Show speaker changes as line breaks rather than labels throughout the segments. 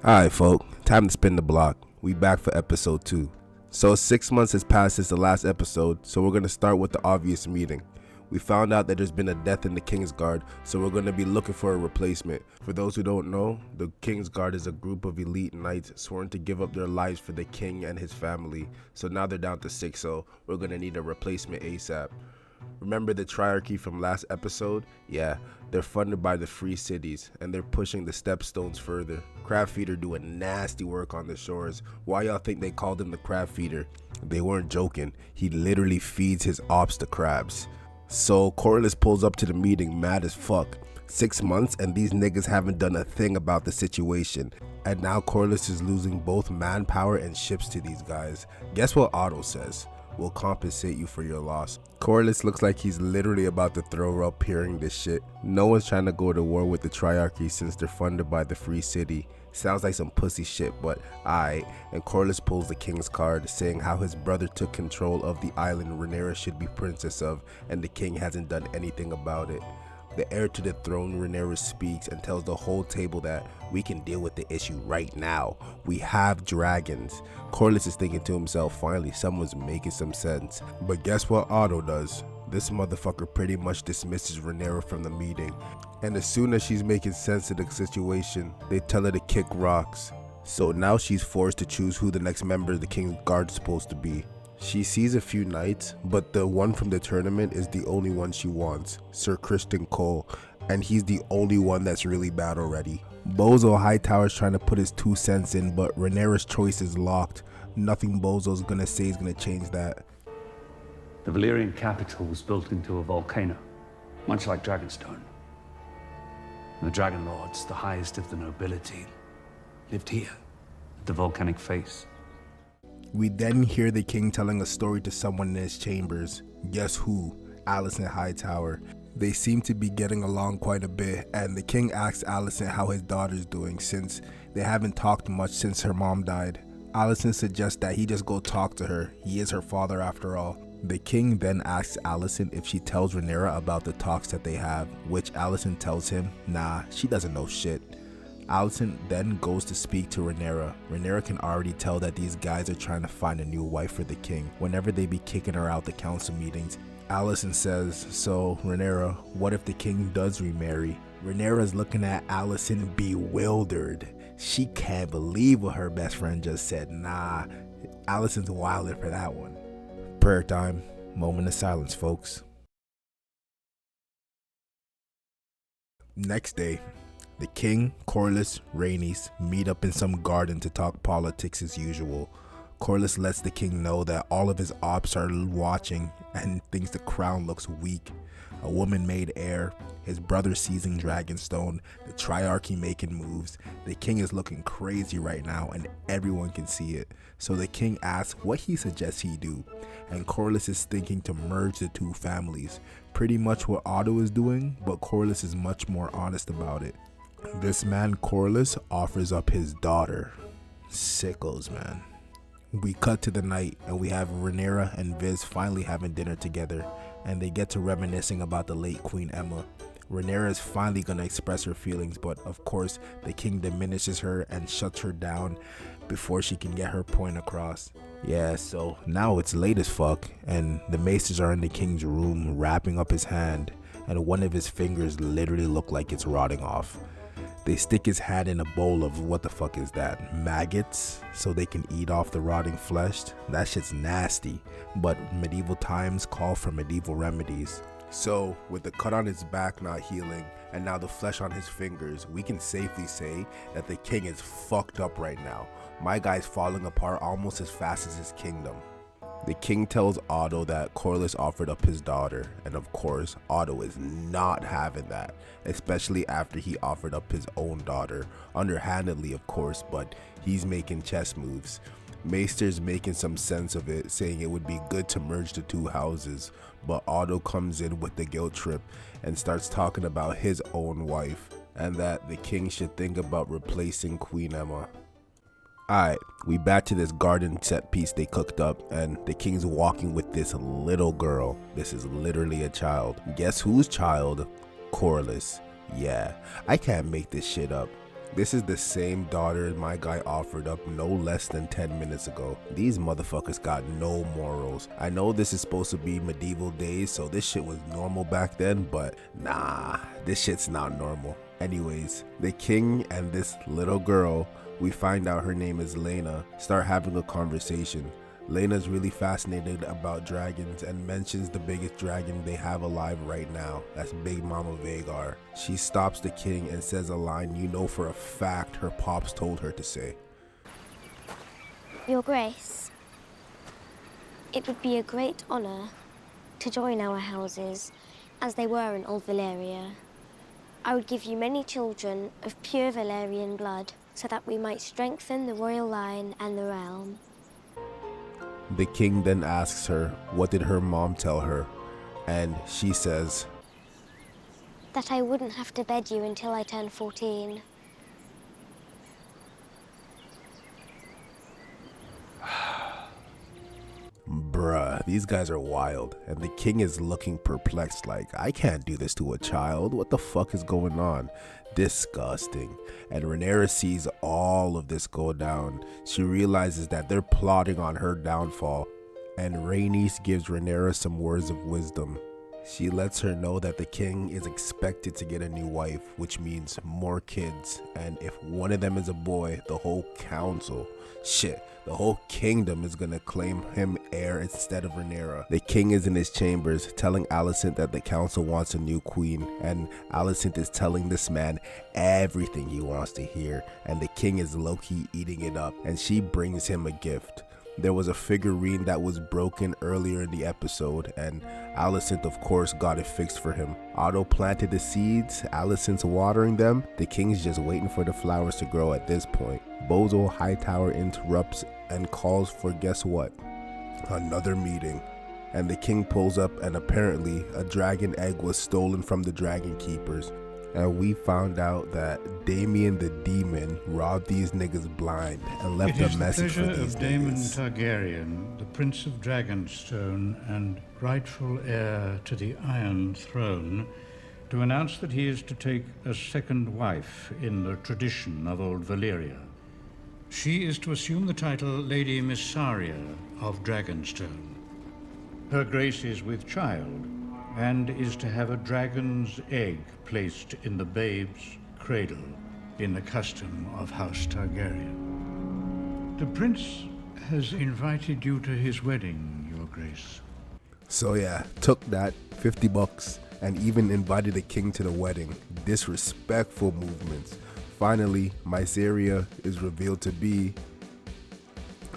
Alright folk, time to spin the block. We back for episode 2. So 6 months has passed since the last episode, so we're going to start with the obvious meeting. We found out that there's been a death in the King's Guard, so we're going to be looking for a replacement. For those who don't know, the King's Guard is a group of elite knights sworn to give up their lives for the king and his family. So now they're down to 6, so we're going to need a replacement ASAP. Remember the triarchy from last episode? Yeah, they're funded by the free cities, and they're pushing the stepstones further. Crab feeder doing nasty work on the shores. Why y'all think they called him the crab feeder? They weren't joking. He literally feeds his ops to crabs. So Corlys pulls up to the meeting mad as fuck. 6 months and these niggas haven't done a thing about the situation. And now Corlys is losing both manpower and ships to these guys. Guess what Otto says? Will compensate you for your loss. Corlys looks like he's literally about to throw up hearing this shit. No one's trying to go to war with the triarchy since they're funded by the free city. Sounds like some pussy shit, but aight. And Corlys pulls the king's card, saying how his brother took control of the island Rhaenyra should be princess of, and the king hasn't done anything about it. The heir to the throne, Rhaenyra, speaks and tells the whole table that we can deal with the issue right now. We have dragons. Corlys is thinking to himself, finally someone's making some sense. But guess what Otto does? This motherfucker pretty much dismisses Rhaenyra from the meeting. And as soon as she's making sense of the situation, they tell her to kick rocks. So now she's forced to choose who the next member of the King's Guard is supposed to be. She sees a few knights, but the one from the tournament is the only one she wants, Sir Criston Cole, and he's the only one that's really battle ready. Bozo Hightower's trying to put his 2 cents in, but Rhaenyra's choice is locked. Nothing Bozo's gonna say is gonna change that.
The Valyrian capital was built into a volcano, much like Dragonstone. The Dragon Lords, the highest of the nobility, lived here, at the volcanic face.
We then hear the king telling a story to someone in his chambers. Guess who? Alicent Hightower. They seem to be getting along quite a bit, and the king asks Alicent how his daughter's doing since they haven't talked much since her mom died. Alicent suggests that he just go talk to her. He is her father after all. The king then asks Alicent if she tells Rhaenyra about the talks that they have, which Alicent tells him, nah, she doesn't know shit. Alicent then goes to speak to Rhaenyra. Rhaenyra can already tell that these guys are trying to find a new wife for the king whenever they be kicking her out the council meetings. Alicent says, so Rhaenyra, what if the king does remarry? Rhaenyra's looking at Alicent bewildered. She can't believe what her best friend just said. Nah, Alicent's wilder for that one. Prayer time. Moment of silence, folks. Next day, the king, Corlys, Rhaenys meet up in some garden to talk politics as usual. Corlys lets the king know that all of his ops are watching and thinks the crown looks weak. A woman made heir, his brother seizing Dragonstone, the triarchy making moves. The king is looking crazy right now and everyone can see it. So the king asks what he suggests he do, and Corlys is thinking to merge the 2 families. Pretty much what Otto is doing, but Corlys is much more honest about it. This man Corlys offers up his daughter. Sickos, man. We cut to the night and we have Rhaenyra and Viz finally having dinner together, and they get to reminiscing about the late Queen Emma. Rhaenyra is finally gonna express her feelings, but of course the king diminishes her and shuts her down before she can get her point across. Yeah, so now it's late as fuck and the maesters are in the king's room wrapping up his hand, and one of his fingers literally look like it's rotting off. They stick his hand in a bowl of, what the fuck is that, maggots, so they can eat off the rotting flesh. That shit's nasty, but medieval times call for medieval remedies. So with the cut on his back not healing and now the flesh on his fingers, we can safely say that the king is fucked up right now. My guy's falling apart almost as fast as his kingdom. The king tells Otto that Corlys offered up his daughter, and of course Otto is not having that, especially after he offered up his own daughter, underhandedly of course, but he's making chess moves. Maester's making some sense of it, saying it would be good to merge the 2 houses, but Otto comes in with the guilt trip and starts talking about his own wife, and that the king should think about replacing Queen Emma. Alright, we back to this garden set piece they cooked up, and the king's walking with this little girl. This is literally a child. Guess whose child? Corlys. Yeah, I can't make this shit up. This is the same daughter my guy offered up no less than 10 minutes ago. These motherfuckers got no morals. I know this is supposed to be medieval days, so this shit was normal back then, but nah, this shit's not normal. Anyways, the king and this little girl, we find out her name is Lena, start having a conversation. Lena's really fascinated about dragons and mentions the biggest dragon they have alive right now. That's Big Mama Vhagar. She stops the king and says a line you know for a fact her pops told her to say.
Your Grace, it would be a great honor to join our houses as they were in Old Valyria. I would give you many children of pure Valyrian blood so that we might strengthen the royal line and the realm.
The king then asks her what did her mom tell her, and she says
that I wouldn't have to bed you until I turned 14.
Bruh, these guys are wild, and the king is looking perplexed like, I can't do this to a child, what the fuck is going on? Disgusting. And Rhaenyra sees all of this go down. She realizes that they're plotting on her downfall, and Rhaenys gives Rhaenyra some words of wisdom. She lets her know that the king is expected to get a new wife, which means more kids, and if one of them is a boy, the whole council, the whole kingdom is gonna claim him heir instead of Rhaenyra. The king is in his chambers telling Alicent that the council wants a new queen, and Alicent is telling this man everything he wants to hear, and the king is low-key eating it up, and she brings him a gift. There was a figurine that was broken earlier in the episode, and Alicent of course got it fixed for him. Otto planted the seeds, Alicent's watering them, the king's just waiting for the flowers to grow at this point. Bozo Hightower interrupts and calls for, guess what? Another meeting. And the king pulls up, and apparently a dragon egg was stolen from the dragon keepers. And we found out that Damien the Demon robbed these niggas blind and left a message for these niggas.
It is the pleasure of Daemon Targaryen, the Prince of Dragonstone and rightful heir to the Iron Throne, to announce that he is to take a second wife in the tradition of Old Valyria. She is to assume the title Lady Missaria of Dragonstone. Her Grace is with child, and is to have a dragon's egg placed in the babe's cradle in the custom of House Targaryen. The prince has invited you to his wedding, Your Grace.
So yeah, took that $50 and even invited the king to the wedding. Disrespectful movements. Finally, Mysaria is revealed to be,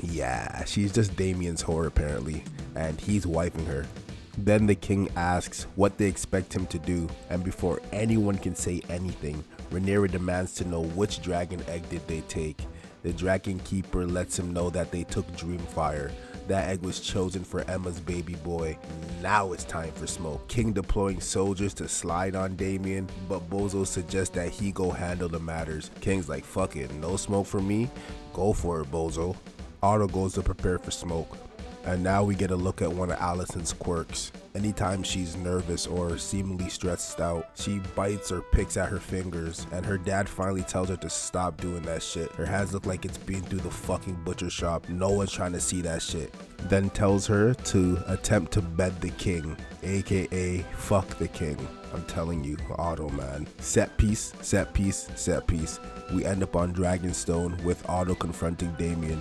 yeah, she's just Damien's whore apparently, and he's wifing her. Then the king asks what they expect him to do, and before anyone can say anything, Rhaenyra demands to know which dragon egg did they take. The dragon keeper lets him know that they took Dreamfire. That egg was chosen for Emma's baby boy. Now it's time for smoke. King deploying soldiers to slide on Damien, but Bozo suggests that he go handle the matters. King's like, fuck it, no smoke for me? Go for it, Bozo. Otto goes to prepare for smoke. And now we get a look at one of Alicent's quirks. Anytime she's nervous or seemingly stressed out, she bites or picks at her fingers, and her dad finally tells her to stop doing that shit. Her hands look like it's been through the fucking butcher shop. No one's trying to see that shit. Then tells her to attempt to bed the king, aka fuck the king. I'm telling you, Otto, man. Set piece, set piece, set piece. We end up on Dragonstone with Otto confronting Damien.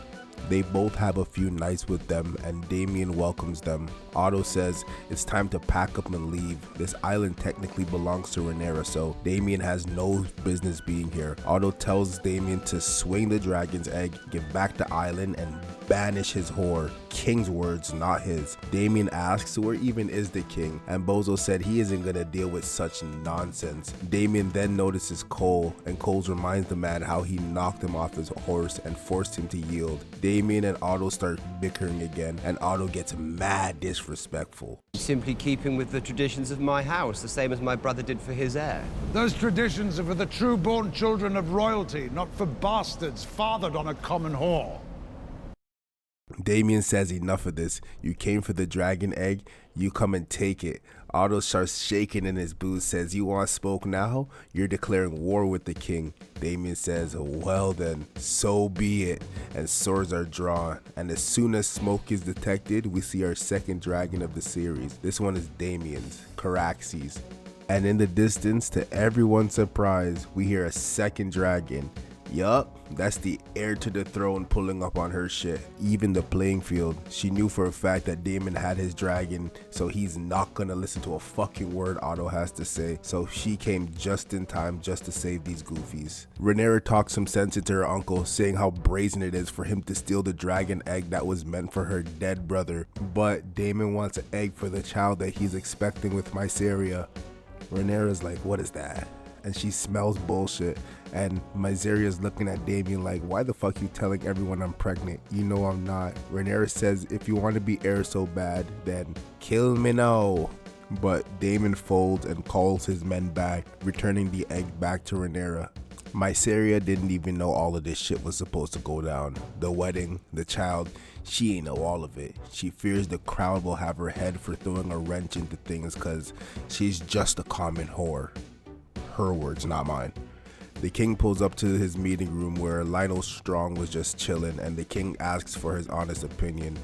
They both have a few nights with them, and Damien welcomes them. Otto says it's time to pack up and leave. This island technically belongs to Rhaenyra, so Damien has no business being here. Otto tells Damien to swing the dragon's egg, get back the island, and banish his whore. King's words, not his. Damien asks where even is the king, and Bozo said he isn't gonna deal with such nonsense. Damien then notices Cole, and Cole reminds the man how he knocked him off his horse and forced him to yield. Damien and Otto start bickering again, and Otto gets mad disrespectful.
Simply keeping with the traditions of my house, the same as my brother did for his heir.
Those traditions are for the true-born children of royalty, not for bastards fathered on a common whore.
Damien says enough of this. You came for the dragon egg, you come and take it. Otto starts shaking in his boots, says, "You want smoke now? You're declaring war with the king." Damien says, "Well then, so be it." And swords are drawn. And as soon as smoke is detected, we see our second dragon of the series. This one is Damien's, Caraxes. And in the distance, to everyone's surprise, we hear a second dragon. Yup, that's the heir to the throne pulling up on her shit. Even the playing field, she knew for a fact that Damon had his dragon, so he's not gonna listen to a fucking word Otto has to say. So she came just in time just to save these goofies. Rhaenyra talks some sense into her uncle, saying how brazen it is for him to steal the dragon egg that was meant for her dead brother. But Damon wants an egg for the child that he's expecting with Mysaria. Rhaenyra's like, "What is that?" And she smells bullshit. And Mysaria's looking at Damien like, "Why the fuck you telling everyone I'm pregnant? You know I'm not." Rhaenyra says, "If you want to be heir so bad, then kill me now." But Damon folds and calls his men back, returning the egg back to Rhaenyra. Mysaria didn't even know all of this shit was supposed to go down. The wedding, the child, she ain't know all of it. She fears the crowd will have her head for throwing a wrench into things cause she's just a common whore. Her words, not mine. The king pulls up to his meeting room where Lionel Strong was just chilling, and the king asks for his honest opinion.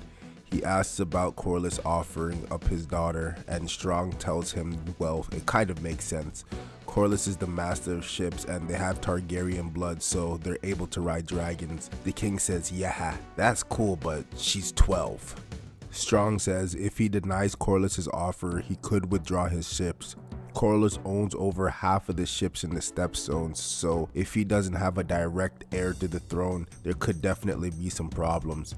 He asks about Corlys offering up his daughter, and Strong tells him, well, it kind of makes sense. Corlys is the master of ships and they have Targaryen blood, so they're able to ride dragons. The king says, "Yeah, that's cool, but she's 12. Strong says if he denies Corlys' offer, he could withdraw his ships. Corlys owns over half of the ships in the Stepstones, so if he doesn't have a direct heir to the throne, there could definitely be some problems.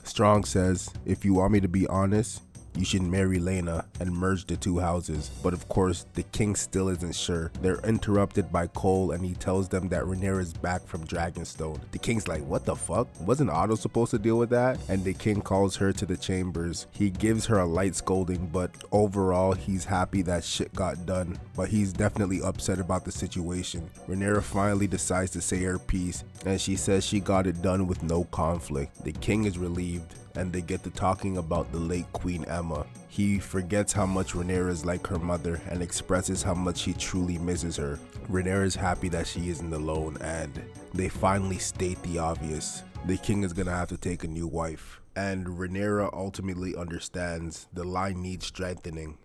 Strong says, if you want me to be honest, you should marry Laena and merge the two houses. But of course, the king still isn't sure. They're interrupted by Cole and he tells them that Rhaenyra is back from Dragonstone. The king's like, what the fuck? Wasn't Otto supposed to deal with that? And the king calls her to the chambers. He gives her a light scolding, but overall, he's happy that shit got done. But he's definitely upset about the situation. Rhaenyra finally decides to say her piece, and she says she got it done with no conflict. The king is relieved, and they get to talking about the late Queen Emma. He forgets how much Rhaenyra is like her mother and expresses how much he truly misses her. Rhaenyra is happy that she isn't alone, and they finally state the obvious. The king is gonna have to take a new wife. And Rhaenyra ultimately understands the line needs strengthening.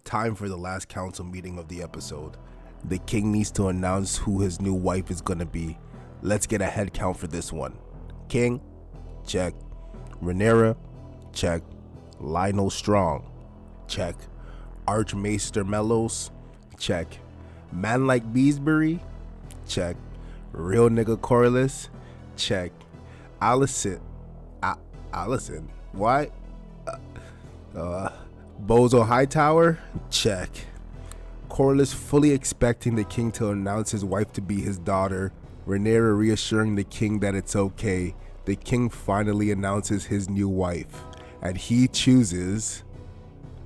Time for the last council meeting of the episode. The king needs to announce who his new wife is gonna be. Let's get a head count for this one. King, check. Rhaenyra, check. Lionel Strong, check. Archmaester Mellows, check. Man like Beesbury, check. Real nigga Corlys, check. Allison, what? Bozo Hightower, check. Corlys fully expecting the king to announce his wife to be his daughter. Rhaenyra reassuring the king that it's okay. The king finally announces his new wife, and he chooses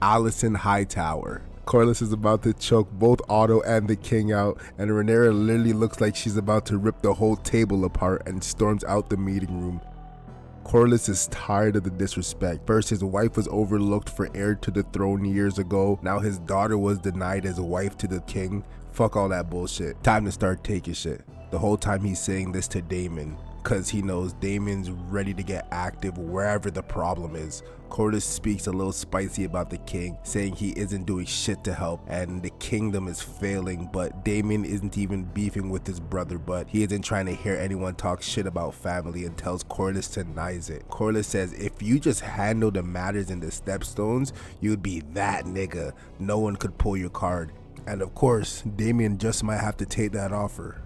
Alicent Hightower. Corlys is about to choke both Otto and the king out, and Rhaenyra literally looks like she's about to rip the whole table apart and storms out the meeting room. Corlys is tired of the disrespect. First, his wife was overlooked for heir to the throne years ago. Now his daughter was denied as a wife to the king. Fuck all that bullshit. Time to start taking shit. The whole time he's saying this to Daemon, cause he knows Daemon's ready to get active wherever the problem is. Corlys speaks a little spicy about the king, saying he isn't doing shit to help and the kingdom is failing, but Daemon isn't even beefing with his brother, but he isn't trying to hear anyone talk shit about family and tells Corlys to nice it. Corlys says if you just handle the matters in the Stepstones, you'd be that nigga. No one could pull your card. And of course, Daemon just might have to take that offer.